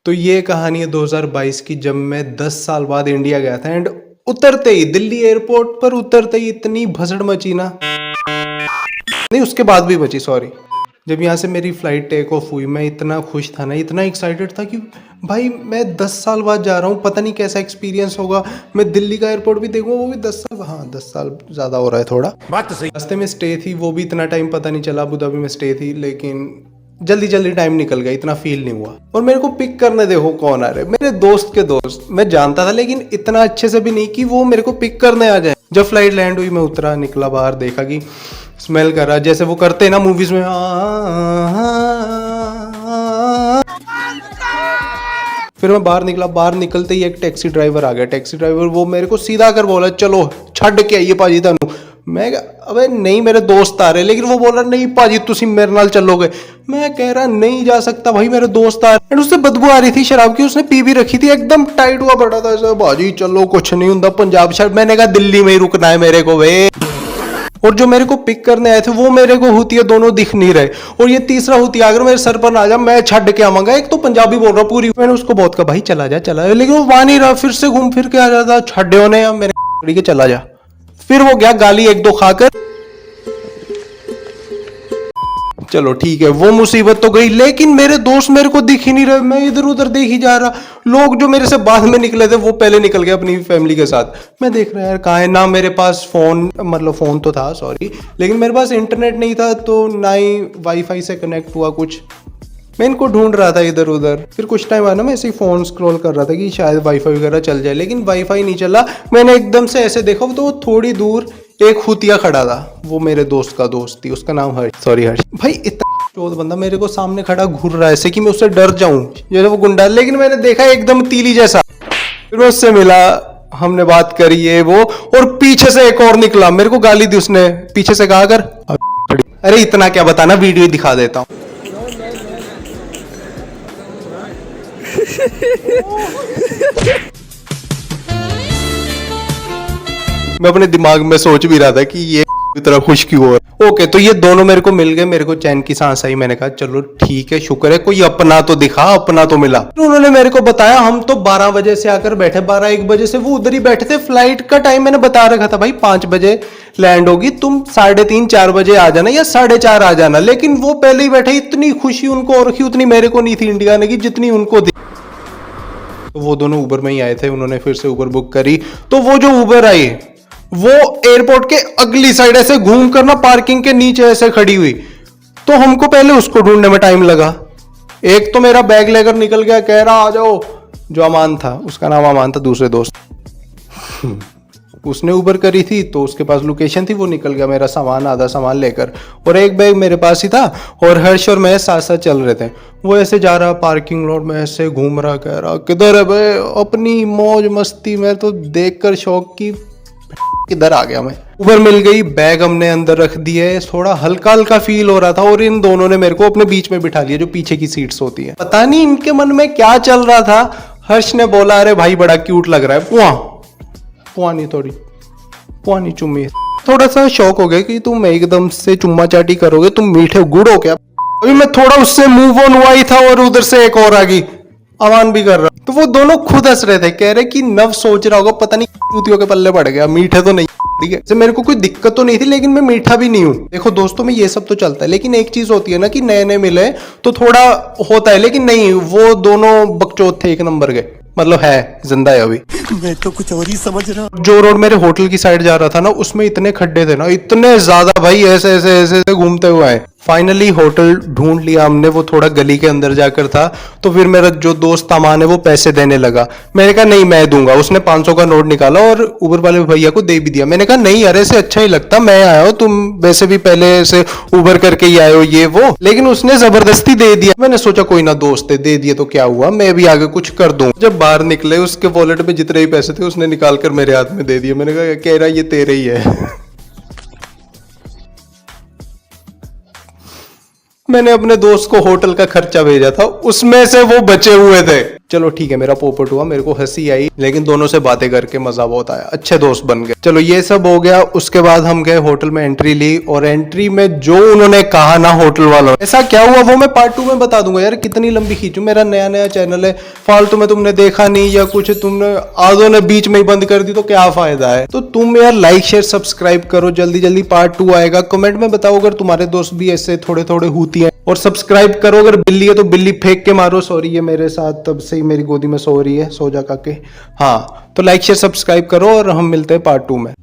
तो ये कहानी है 2022 की, जब मैं 10 साल बाद इंडिया गया था। एंड उतरते ही दिल्ली एयरपोर्ट पर उतरते ही इतनी भसड़ मची ना, नहीं उसके बाद भी बची, सॉरी। जब यहाँ से मेरी फ़्लाइट टेक ऑफ हुई, मैं इतना खुश था ना, इतना एक्साइटेड था कि भाई मैं 10 साल बाद जा रहा हूँ, पता नहीं कैसा एक्सपीरियंस होगा। मैं दिल्ली का एयरपोर्ट भी देखूंगा, वो भी 10 साल, हाँ 10 साल ज़्यादा हो रहा है थोड़ा। बात तो सही। रास्ते में स्टे थी, वो भी इतना टाइम पता नहीं चला। अबू धाबी में स्टे थी, लेकिन जल्दी जल्दी टाइम निकल गया, इतना फील नहीं हुआ। और मेरे को पिक करने देखो कौन आ रहे, मेरे दोस्त के दोस्त। मैं जानता था लेकिन इतना अच्छे से भी नहीं कि वो मेरे को पिक करने आ जाए। जब फ्लाइट लैंड हुई, मैं उतरा, निकला बाहर, देखा कि स्मेल कर रहा, जैसे वो करते हैं ना मूवीज में। फिर मैं बाहर निकला, बाहर निकलते ही एक टैक्सी ड्राइवर आ गया। टैक्सी ड्राइवर वो मेरे को सीधा कर बोला, चलो छड़ के आइए पाजी थानू। मैं अबे नहीं, मेरे दोस्त आ रहे, लेकिन वो बोल रहा नहीं पाजी तुसी मेरे नाल चलोगे। मैं कह रहा नहीं जा सकता भाई, मेरे दोस्त आ रहे। उससे बदबू आ रही थी शराब की, उसने पी भी रखी थी, एकदम टाइट हुआ पड़ा था ऐसा। भाजी चलो कुछ नहीं होता, पंजाब शहर। मैंने कहा दिल्ली में ही रुकना है मेरे को वे। और जो मेरे को पिक करने आए थे वो मेरे को हुतिया दोनों दिख नहीं रहे। और ये तीसरा हुतिया अगर मेरे सर पर ना आ जा, मैं छड़ के आवांगा। एक तो पंजाबी बोल रहा पूरी। मैंने उसको बहुत कहा भाई चला जा चला जा, लेकिन वो मान नहीं रहा। फिर से घूम फिर के आ जाता, छड्डे होने या मेरे के चला जा। फिर वो गया गाली एक दो खाकर, चलो ठीक है वो मुसीबत तो गई। लेकिन मेरे दोस्त मेरे को दिख ही नहीं रहे, मैं इधर उधर देख ही जा रहा। लोग जो मेरे से बाद में निकले थे वो पहले निकल गए अपनी फैमिली के साथ। मैं देख रहा यार कहाँ है। ना मेरे पास फोन, मतलब फोन तो था सॉरी, लेकिन मेरे पास इंटरनेट नहीं था, तो ना ही वाईफाई से कनेक्ट हुआ कुछ। मैं इनको ढूंढ रहा था इधर उधर। फिर कुछ टाइम आना, मैं ऐसे ही फोन स्क्रॉल कर रहा था कि शायद वाईफाई वगैरह चल जाए, लेकिन वाईफाई नहीं चला। मैंने एकदम से ऐसे देखा तो थोड़ी दूर एक हुतिया खड़ा था। वो मेरे दोस्त का दोस्त थी, उसका नाम हर्ष, सॉरी हर्ष। भाई इतना चौथ बंदा मेरे को सामने खड़ा घूर रहा है ऐसे कि मैं उससे डर जाऊं, जैसे वो गुंडा। लेकिन मैंने देखा एकदम तीली जैसा। फिर मैं उससे मिला, हमने बात करी ये वो, और पीछे से एक और निकला, मेरे को गाली दी उसने। पीछे से कहा कर, अरे इतना क्या बताना, वीडियो दिखा देता हूँ। मैं अपने दिमाग में सोच भी रहा था कि ये इतना खुश क्यों हो। ओके, तो ये दोनों मेरे को मिल गए, मेरे को चैन की सांस आई। मैंने कहा चलो ठीक है, शुक्र है कोई अपना तो दिखा, अपना तो मिला। तो उन्होंने मेरे को बताया हम तो 12 बजे से आकर बैठे, 12-1 बजे से वो उधर ही बैठे थे। फ्लाइट का टाइम मैंने बता रखा था भाई 5 बजे लैंड होगी, तुम 3:30-4 बजे आ जाना या 4:30 आ जाना। लेकिन वो पहले ही बैठे, इतनी खुशी उनको और उतनी मेरे को नहीं थी इंडिया आने की जितनी उनको थी। तो वो दोनों उबर में ही आए थे, उन्होंने फिर से उबर बुक करी। तो वो जो उबर आई वो एयरपोर्ट के अगली साइड ऐसे घूम कर ना पार्किंग के नीचे ऐसे खड़ी हुई। तो हमको पहले उसको ढूंढने में टाइम लगा। एक तो मेरा बैग लेकर निकल गया, कह रहा आ जाओ। जो अमान था, उसका नाम अमान था, दूसरे दोस्त। उसने उबर करी थी तो उसके पास लोकेशन थी, वो निकल गया मेरा सामान, आधा सामान लेकर। और एक बैग मेरे पास ही था। और हर्ष और मैं साथ साथ चल रहे थे। वो ऐसे जा रहा पार्किंग लॉट में, ऐसे घूम रहा, कह रहा किधर है भाई, अपनी मौज मस्ती। मैं तो देखकर शौक की किधर आ गया मैं। उबर मिल गई, बैग हमने अंदर रख दिए, थोड़ा हल्का हल्का फील हो रहा था। और इन दोनों ने मेरे को अपने बीच में बिठा लिया, जो पीछे की सीट्स होती है। पता नहीं इनके मन में क्या चल रहा था। हर्ष ने बोला अरे भाई बड़ा क्यूट लग रहा है, पुआ नहीं, थोड़ी पुआ नहीं चुम्मी। थोड़ा सा शौक हो गया कि तुम एकदम से चुम्मा चाटी करोगे, तुम मीठे गुड़ हो क्या। अभी मैं थोड़ा उससे मूव ऑन हुआ ही था और उधर से एक और आ गई, अमान भी कर रहा। तो वो दोनों खुद हंस रहे थे, कह रहे कि नव सोच रहा होगा पता नहीं चूतियों के पल्ले पड़ गया, मीठे तो नहीं। ठीक है, मेरे को कोई दिक्कत तो नहीं थी, लेकिन मैं मीठा भी नहीं हूँ। देखो दोस्तों में ये सब तो चलता है, लेकिन एक चीज होती है ना कि नए नए मिले तो थोड़ा होता है। लेकिन नहीं, वो दोनों बकचोद थे एक नंबर के, मतलब है जिंदा है अभी। मैं तो कुछ और ही समझ रहा हूँ। जो रोड मेरे होटल की साइड जा रहा था ना, उसमें इतने खड्डे थे ना, इतने ज्यादा भाई, ऐसे ऐसे ऐसे घूमते हुए आए। फाइनली होटल ढूंढ लिया हमने, वो थोड़ा गली के अंदर जाकर था। तो फिर मेरा जो दोस्त अमान है वो पैसे देने लगा। मैंने कहा नहीं मैं दूंगा। उसने 500 का नोट निकाला और उबर वाले भैया को दे भी दिया। मैंने कहा नहीं यार ऐसे अच्छा ही लगता, मैं आया हूँ, तुम वैसे भी पहले से उबर करके ही आए हो ये वो। लेकिन उसने जबरदस्ती दे दिया। मैंने सोचा कोई ना दोस्त है, दे दिए तो क्या हुआ, मैं भी आगे कुछ कर दूं। जब बाहर निकले उसके वॉलेट में जितने ही पैसे थे उसने निकाल कर मेरे हाथ में दे दिए। मैंने कह रहा ये तेरे ही है। मैंने अपने दोस्त को होटल का खर्चा भेजा था, उसमें से वो बचे हुए थे। चलो ठीक है, मेरा पोपट हुआ, मेरे को हंसी आई, लेकिन दोनों से बातें करके मजा बहुत आया, अच्छे दोस्त बन गए। चलो ये सब हो गया। उसके बाद हम गए होटल में, एंट्री ली, और एंट्री में जो उन्होंने कहा ना होटल वालों, ऐसा क्या हुआ वो मैं पार्ट 2 में बता दूंगा यार। कितनी लंबी खींचू, मेरा नया नया चैनल है, फालतू में तुमने देखा नहीं या कुछ, तुमने आधों ने बीच में ही बंद कर दी तो क्या फायदा है। तो तुम यार लाइक शेयर सब्सक्राइब करो, जल्दी जल्दी पार्ट 2 आएगा। कमेंट में बताओ अगर तुम्हारे दोस्त भी ऐसे थोड़े थोड़े होती हैं, और सब्सक्राइब करो। अगर बिल्ली है तो बिल्ली फेंक के मारो। सॉरी, ये मेरे साथ तब से ही मेरी गोदी में सो रही है, सो जा काके। हाँ, तो लाइक शेयर सब्सक्राइब करो और हम मिलते हैं पार्ट 2 में।